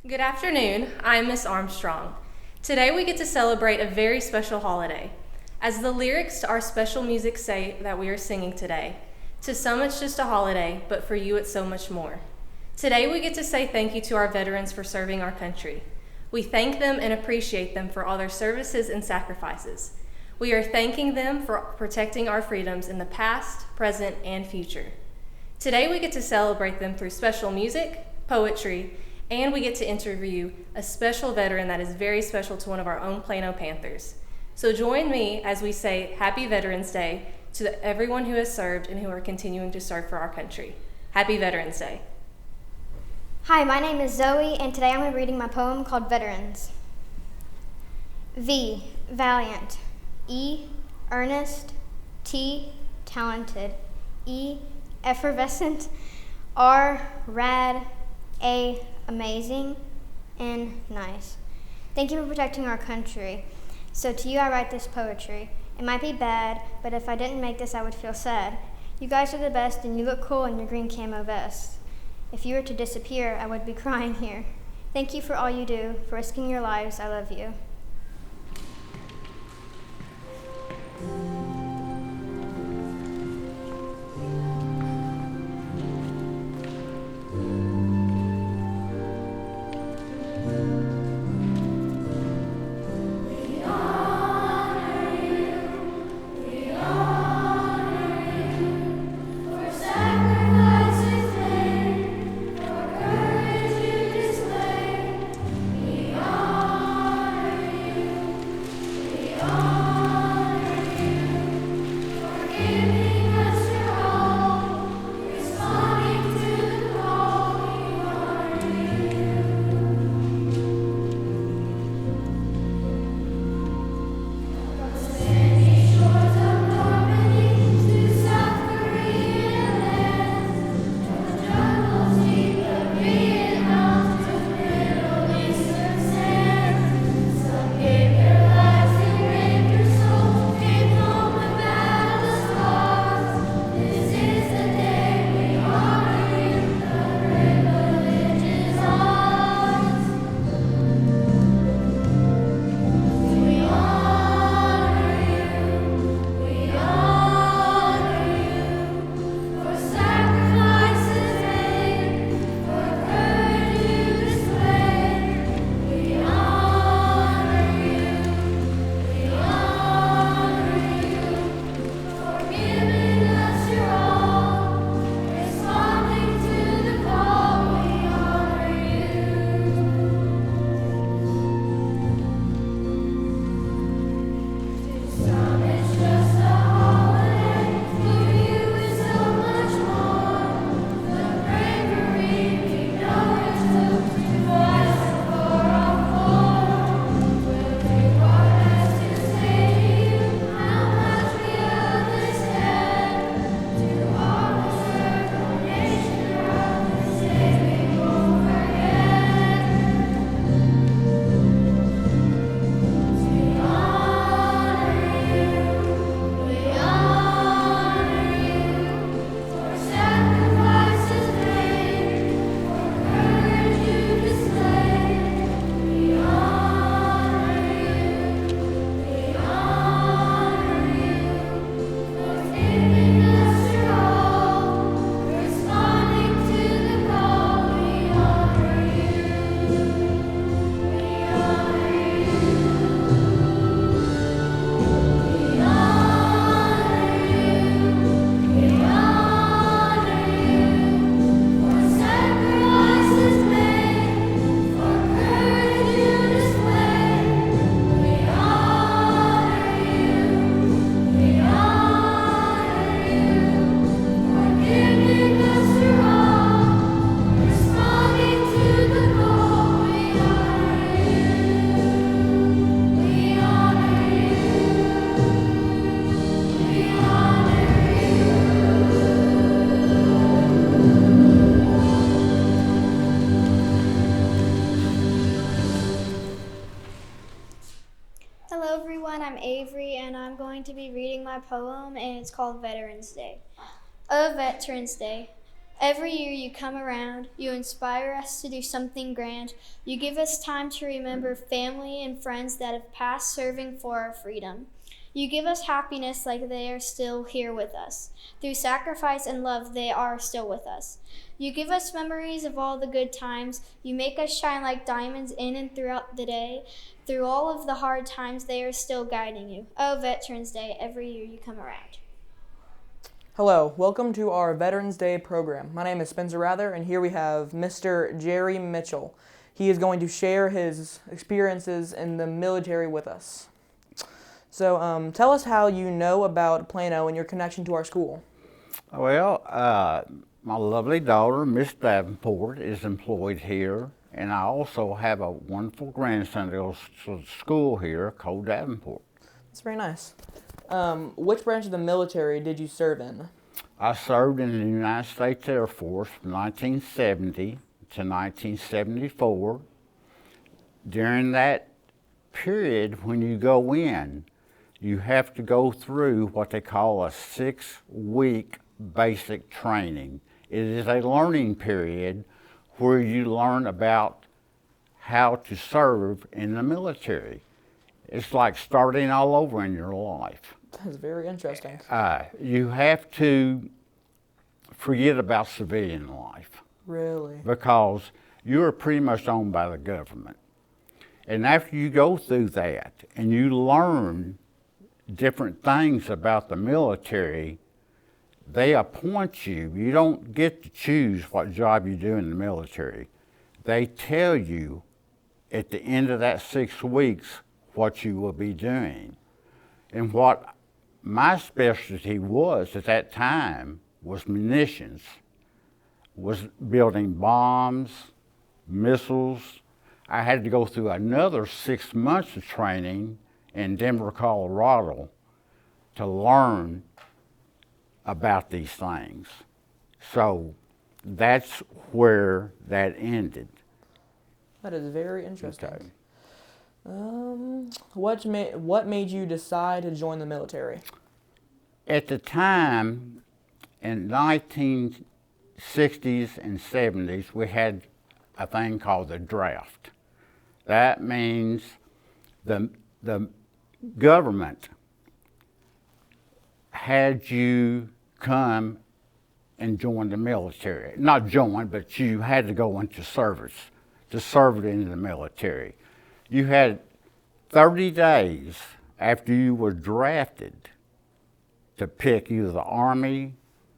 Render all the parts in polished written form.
Good afternoon, I'm Miss Armstrong. Today we get to celebrate a very special holiday. As the lyrics to our special music say that we are singing today, to some it's just a holiday, but for you it's so much more. Today we get to say thank you to our veterans for serving our country. We thank them and appreciate them for all their services and sacrifices. We are thanking them for protecting our freedoms in the past, present, and future. Today we get to celebrate them through special music, poetry, and we get to interview a special veteran that is very special to one of our own Plano Panthers. So join me as we say Happy Veterans Day to everyone who has served and who are continuing to serve for our country. Happy Veterans Day. Hi, my name is Zoe, and today I'm reading my poem called Veterans. V, valiant. E, earnest. T, talented. E, effervescent. R, rad. A, amazing. N, nice. Thank you for protecting our country. So to you I write this poetry. It might be bad, but if I didn't make this I would feel sad. You guys are the best and you look cool in your green camo vest. If you were to disappear, I would be crying here. Thank you for all you do, for risking your lives. I love you. Hello everyone, I'm Avery and I'm going to be reading my poem and it's called Veterans Day. Oh, Veterans Day. Every year you come around, you inspire us to do something grand. You give us time to remember family and friends that have passed serving for our freedom. You give us happiness like they are still here with us. Through sacrifice and love, they are still with us. You give us memories of all the good times. You make us shine like diamonds in and throughout the day. Through all of the hard times, they are still guiding you. Oh, Veterans Day, every year you come around. Hello, welcome to our Veterans Day program. My name is Spencer Rather, and here we have Mr. Jerry Mitchell. He is going to share his experiences in the military with us. So tell us how you know about Plano and your connection to our school. Well, my lovely daughter, Miss Davenport, is employed here, and I also have a wonderful grandson that goes to school here called Davenport. That's very nice. Which branch of the military did you serve in? I served in the United States Air Force from 1970 to 1974. During that period, when you go in, you have to go through what they call a 6-week basic training. It is a learning period where you learn about how to serve in the military. It's like starting all over in your life. That's very interesting. You have to forget about civilian life. Really? Because you're pretty much owned by the government. And after you go through that and you learn different things about the military, they appoint you. You don't get to choose what job you do in the military. They tell you at the end of that 6 weeks what you will be doing. And what my specialty was at that time was munitions, was building bombs, missiles. I had to go through another 6 months of training in Denver, Colorado to learn about these things. So that's where that ended. That is very interesting. Okay. What made you decide to join the military? At the time, in 1960s and 70s, we had a thing called the draft. That means the government had you come and join the military. Not join, but you had to go into service to serve in the military. You had 30 days after you were drafted to pick either the Army,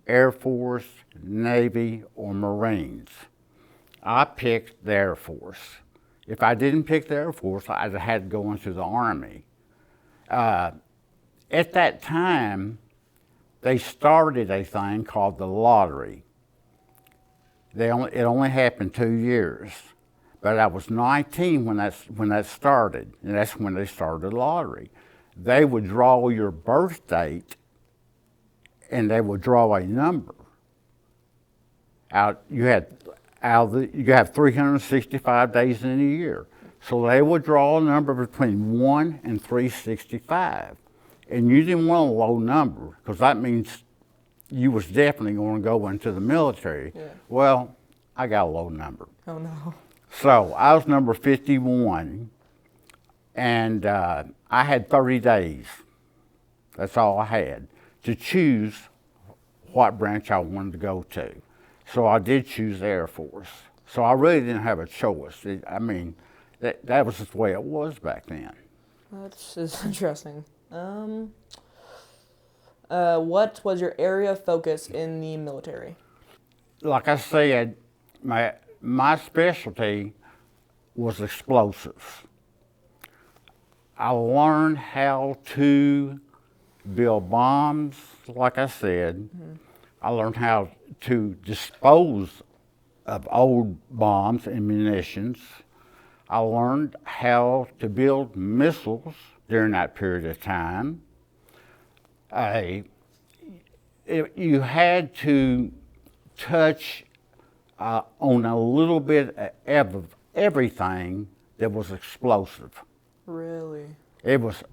Air Force, Navy, or Marines. I picked the Air Force. If I didn't pick the Air Force, I had to go into the Army. At that time, they started a thing called the lottery. It only happened 2 years. But I was 19 when that started, and that's when they started the lottery. They would draw your birth date, and they would draw a number. You have 365 days in a year, so they would draw a number between 1 and 365, and you didn't want a low number because that means you was definitely going to go into the military. Yeah. Well, I got a low number. Oh no. So I was number 51, and I had 30 days. That's all I had to choose what branch I wanted to go to. So I did choose the Air Force. So I really didn't have a choice. That was just the way it was back then. That's interesting. What was your area of focus in the military? Like I said, my specialty was explosives. I learned how to build bombs, like I said. Mm-hmm. I learned how to dispose of old bombs and munitions. I learned how to build missiles during that period of time. You had to touch on a little bit of everything that was explosive. Really? It was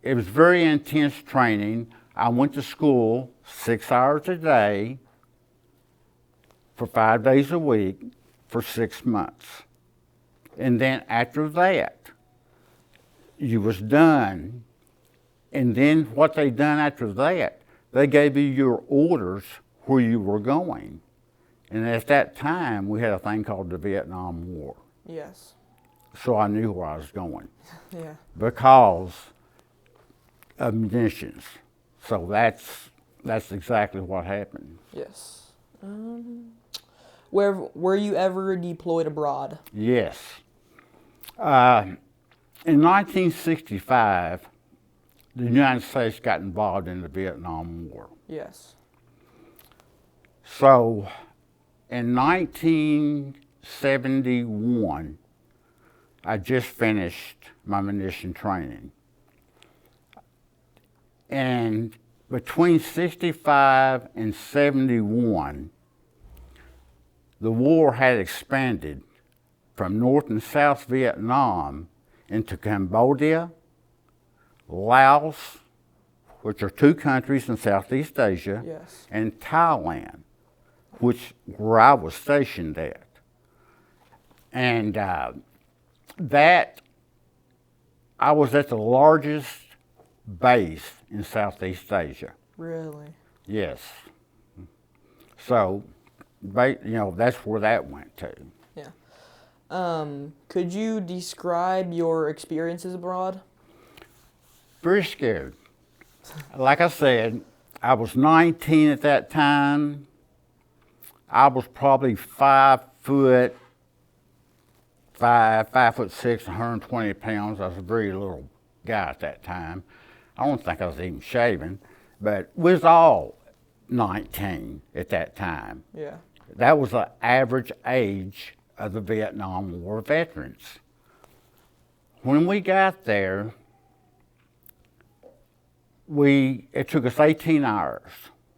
very intense training. I went to school 6 hours a day, for 5 days a week for 6 months. And then after that, you was done. And then what they done after that, they gave you your orders where you were going. And at that time, we had a thing called the Vietnam War. Yes. So I knew where I was going Yeah. because of munitions. So that's exactly what happened. Yes. Were you ever deployed abroad? Yes. In 1965, the United States got involved in the Vietnam War. Yes. So in 1971, I just finished my munition training. And between 65 and 71, the war had expanded from North and South Vietnam into Cambodia, Laos, which are 2 countries in Southeast Asia, Yes. and Thailand, where I was stationed at. And that, I was at the largest base in Southeast Asia. Really? Yes. So, that's where that went to. Yeah. Could you describe your experiences abroad? Very scared. Like I said, I was 19 at that time. I was probably 5'5", 5'6", 120 pounds. I was a very little guy at that time. I don't think I was even shaving, but we was all 19 at that time. Yeah. That was the average age of the Vietnam War veterans. When we got there, it took us 18 hours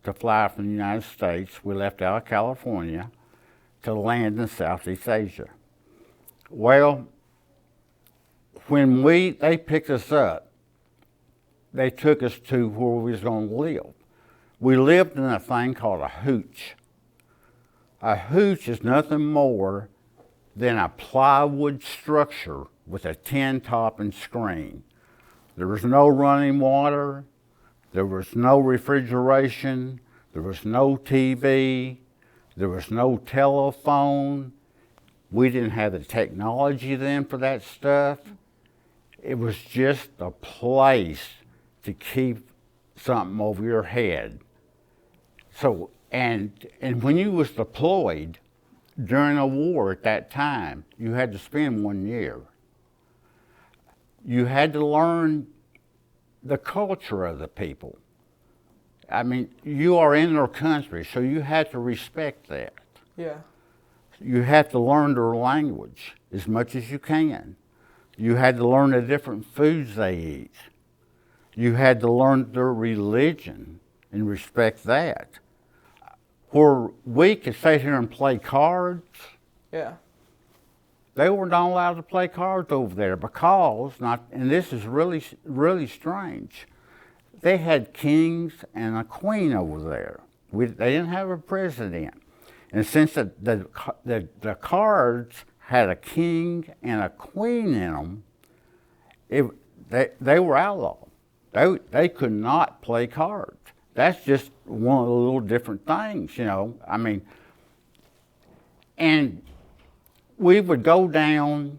to fly from the United States. We left out of California to land in Southeast Asia. Well, when they picked us up, they took us to where we was going to live. We lived in a thing called a hooch. A hooch is nothing more than a plywood structure with a tin top and screen. There was no running water. There was no refrigeration. There was no TV. There was no telephone. We didn't have the technology then for that stuff. It was just a place to keep something over your head. So, and when you was deployed during a war at that time, you had to spend 1 year. You had to learn the culture of the people. I mean, you are in their country, so you have to respect that. Yeah. You have to learn their language as much as you can. You had to learn the different foods they eat. You had to learn their religion and respect that. Where we could sit here and play cards, Yeah. they were not allowed to play cards over there because, and this is really, really strange, they had kings and a queen over there. They didn't have a president. And since the cards had a king and a queen in them, they were outlawed. They could not play cards. That's just one of the little different things, I mean, and we would go down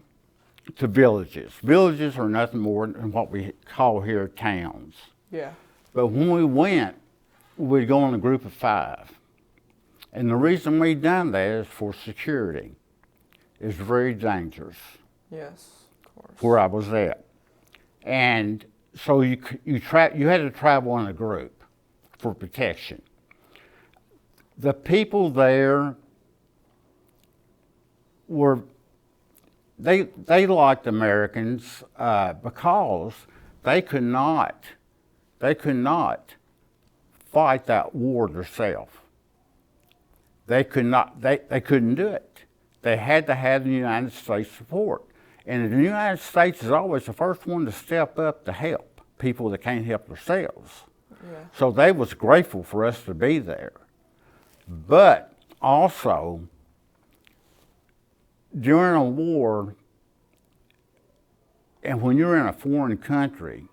to villages. Villages are nothing more than what we call here towns. Yeah. But when we went, we'd go in a group of 5. And the reason we done that is for security. It's very dangerous Yes. Of course. where I was at. And so you had to travel in a group for protection. The people there they liked Americans because they could not fight that war themselves. They couldn't do it. They had to have the United States support. And the United States is always the first one to step up to help people that can't help themselves. Yeah. So they was grateful for us to be there. But also, during a war, and when you're in a foreign country,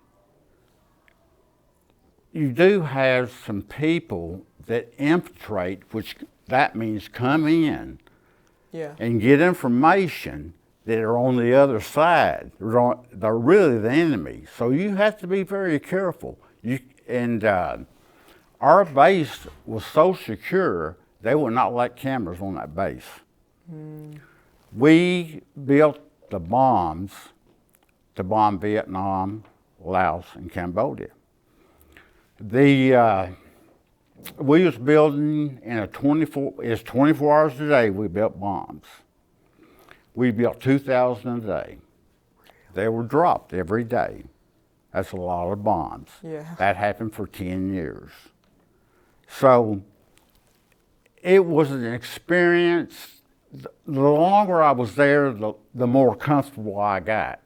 you do have some people that infiltrate, which that means come in Yeah. and get information that are on the other side. They're really the enemy. So you have to be very careful. Our base was so secure, they would not let cameras on that base. We built the bombs to bomb Vietnam, Laos, and Cambodia. We was building in 24 hours a day we built bombs. We built 2,000 a day. They were dropped every day. That's a lot of bombs. Yeah. That happened for 10 years. So it was an experience. The longer I was there, the more comfortable I got.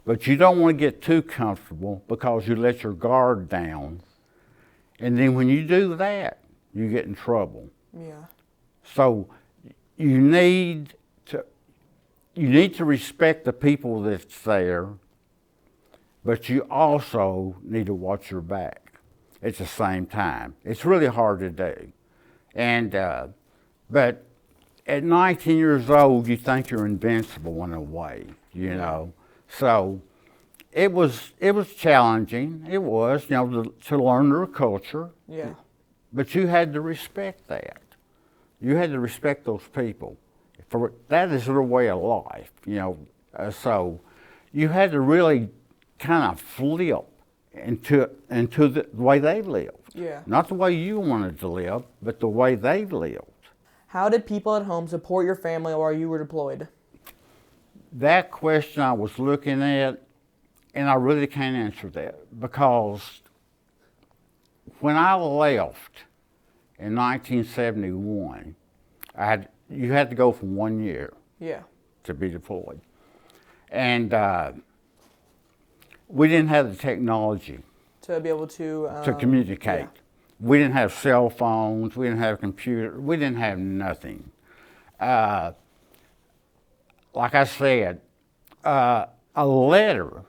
But you don't want to get too comfortable because you let your guard down. And then when you do that, you get in trouble. Yeah. So you need to respect the people that's there, but you also need to watch your back at the same time. It's really hard to do. And but at 19 years old, you think you're invincible in a way, you know. So it was challenging. It was, to learn their culture. Yeah. But you had to respect that. You had to respect those people. That is their way of life, so you had to really kind of flip into the way they lived. Yeah. Not the way you wanted to live, but the way they lived. How did people at home support your family while you were deployed? That question I was looking at, and I really can't answer that, because when I left in 1971, you had to go for 1 year. Yeah. To be deployed. And we didn't have the technology To be able to communicate. Yeah. We didn't have cell phones, we didn't have computers, we didn't have nothing. Like I said, a letter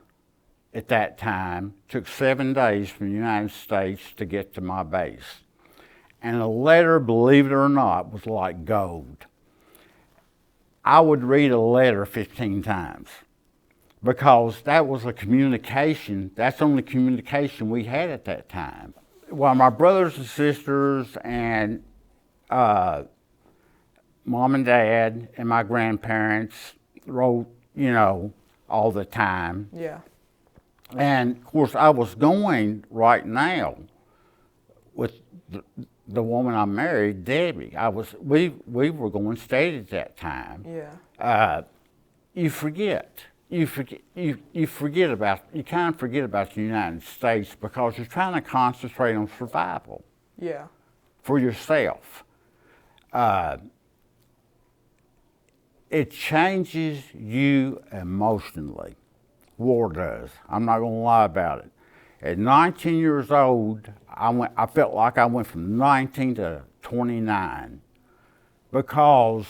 at that time took 7 days from the United States to get to my base. And a letter, believe it or not, was like gold. I would read a letter 15 times because that was a communication. That's the only communication we had at that time. Well, my brothers and sisters and mom and dad and my grandparents wrote, all the time. Yeah. And of course, I was going right now with the woman I married, Debbie. We were going straight at that time. Yeah. You kind of forget about the United States because you're trying to concentrate on survival Yeah. for yourself. It changes you emotionally. War does. I'm not going to lie about it. At 19 years old, I felt like I went from 19 to 29 because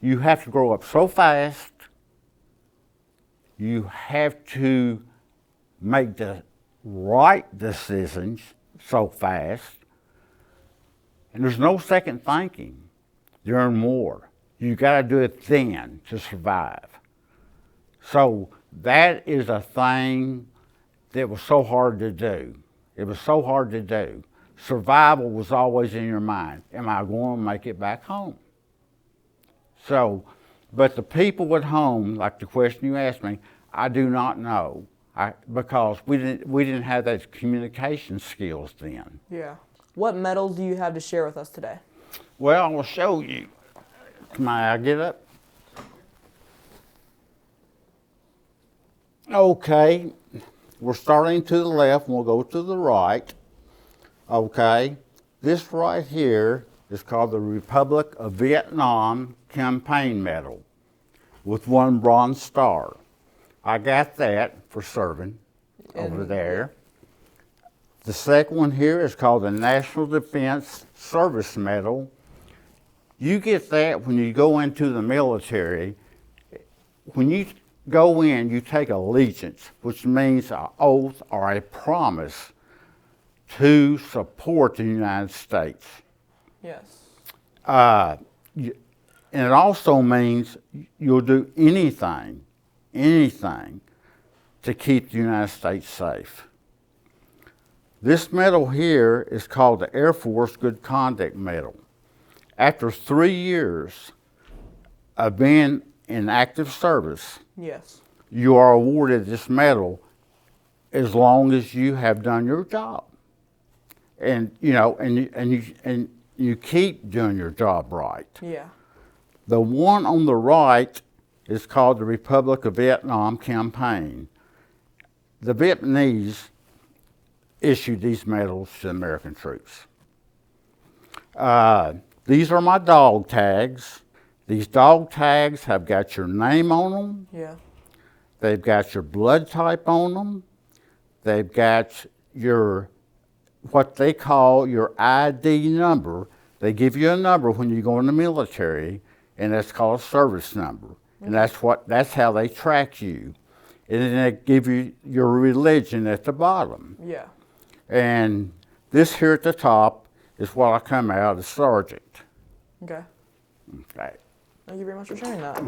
you have to grow up so fast. You have to make the right decisions so fast. And there's no second thinking during war. You got to do it then to survive. So that is a thing that was so hard to do. It was so hard to do. Survival was always in your mind. Am I going to make it back home? So, but the people at home, like the question you asked me, I do not know, because we didn't have those communication skills then. Yeah. What medals do you have to share with us today? Well, I will show you. Can I get up? Okay, we're starting to the left and we'll go to the right. Okay, this right here is called the Republic of Vietnam Campaign Medal with 1 bronze star. I got that for serving over there. The second one here is called the National Defense Service Medal. You get that when you go into the military. When you go in, you take allegiance, which means an oath or a promise to support the United States. Yes. And it also means you'll do anything to keep the United States safe. This medal here is called the Air Force Good Conduct Medal. After 3 years of being in active service, Yes. you are awarded this medal as long as you have done your job. And you keep doing your job right. Yeah. The one on the right is called the Republic of Vietnam Campaign. The Vietnamese issued these medals to American troops. These are my dog tags. These dog tags have got your name on them. Yeah. They've got your blood type on them. They've got your, what they call your ID number. They give you a number when you go in the military, and that's called a service number. And that's how they track you. And then they give you your religion at the bottom. Yeah. And this here at the top is what I come out as sergeant. Okay. Okay. Thank you very much for sharing that.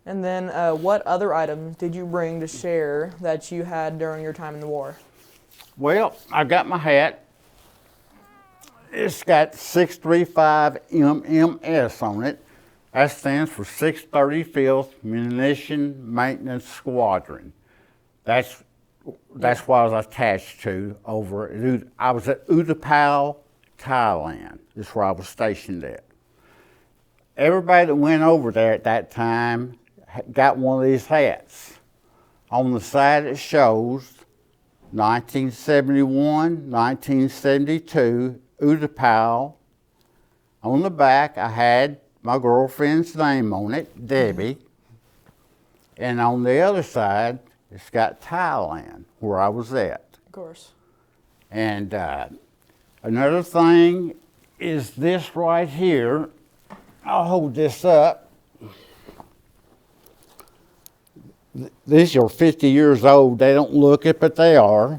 And then what other items did you bring to share that you had during your time in the war? Well, I got my hat. It's got 635 MMS on it. That stands for 635th Munition Maintenance Squadron. That's what I was attached to over. I was at Utapao, Thailand. That's where I was stationed at. Everybody that went over there at that time got one of these hats. On the side it shows 1971, 1972, Utapao. On the back I had my girlfriend's name on it, Debbie. And on the other side, it's got Thailand, where I was at. Of course. And another thing is this right here. I'll hold this up. These are 50 years old. They don't look it, but they are.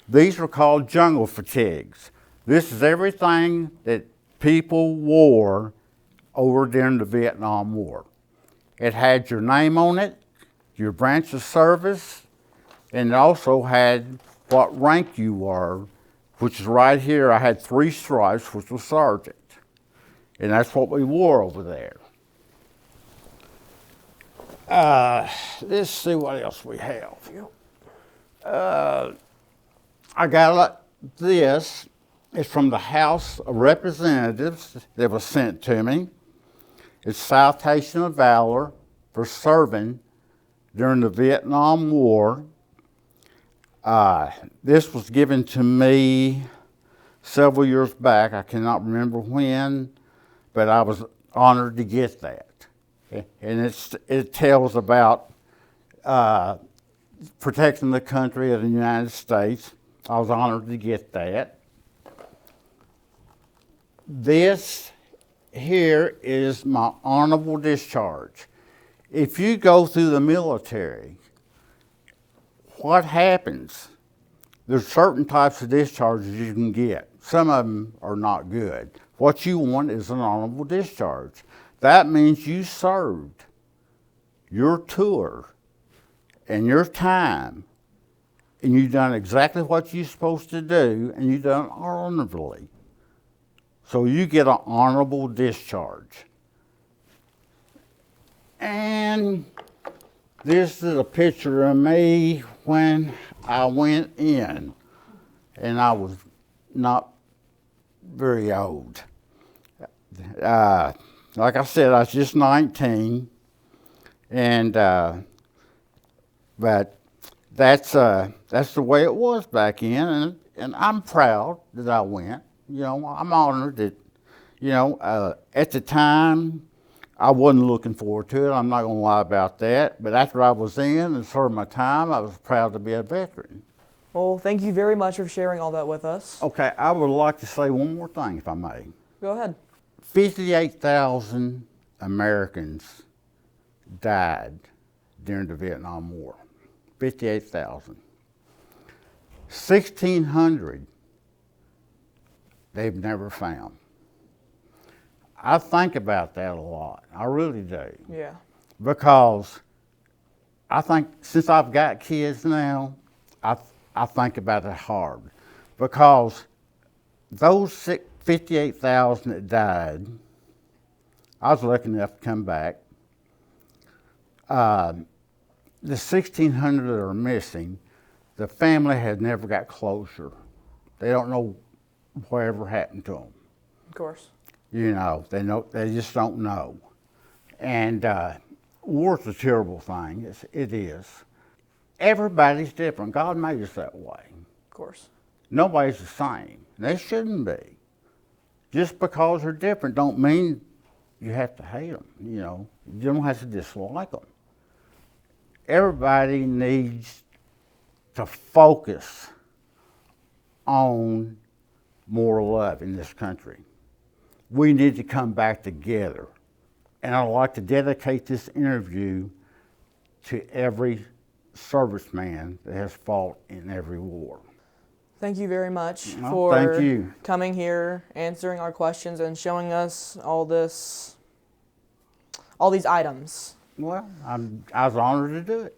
These are called jungle fatigues. This is everything that people wore over during the Vietnam War. It had your name on it, your branch of service, and it also had what rank you were, which is right here. I had 3 stripes, which was sergeant. And that's what we wore over there. Let's see what else we have. I got this. It's from the House of Representatives that was sent to me. It's Citation of Valor for serving during the Vietnam War. This was given to me several years back. I cannot remember when, but I was honored to get that. And it tells about protecting the country of the United States. I was honored to get that. This here is my honorable discharge. If you go through the military, what happens? There's certain types of discharges you can get. Some of them are not good. What you want is an honorable discharge. That means you served your tour and your time, and you've done exactly what you're supposed to do, and you've done it honorably. So you get an honorable discharge. And this is a picture of me when I went in, and I was not very old. Like I said, I was just 19, and but that's the way it was back in, and I'm proud that I went. You know, I'm honored that, you know, at the time, I wasn't looking forward to it. I'm not going to lie about that. But after I was in and served my time, I was proud to be a veteran. Well, thank you very much for sharing all that with us. Okay, I would like to say one more thing, if I may. Go ahead. 58,000 Americans died during the Vietnam War. 58,000. 1,600 they've never found. I think about that a lot. I really do. Yeah. Because I think since I've got kids now, I think about it hard. Because those 58,000 that died, I was lucky enough to come back. The 1,600 that are missing, the family has never got closure. They don't know whatever happened to them. Of course. You know, they just don't know. And war's a terrible thing. It is. Everybody's different. God made us that way. Of course. Nobody's the same. They shouldn't be. Just because they're different don't mean you have to hate them. You know, you don't have to dislike them. Everybody needs to focus on more love in this country. We need to come back together. And I'd like to dedicate this interview to every serviceman that has fought in every war. Thank you very much Well, for thank you. coming here, answering our questions, and showing us all these items. Well, I was honored to do it.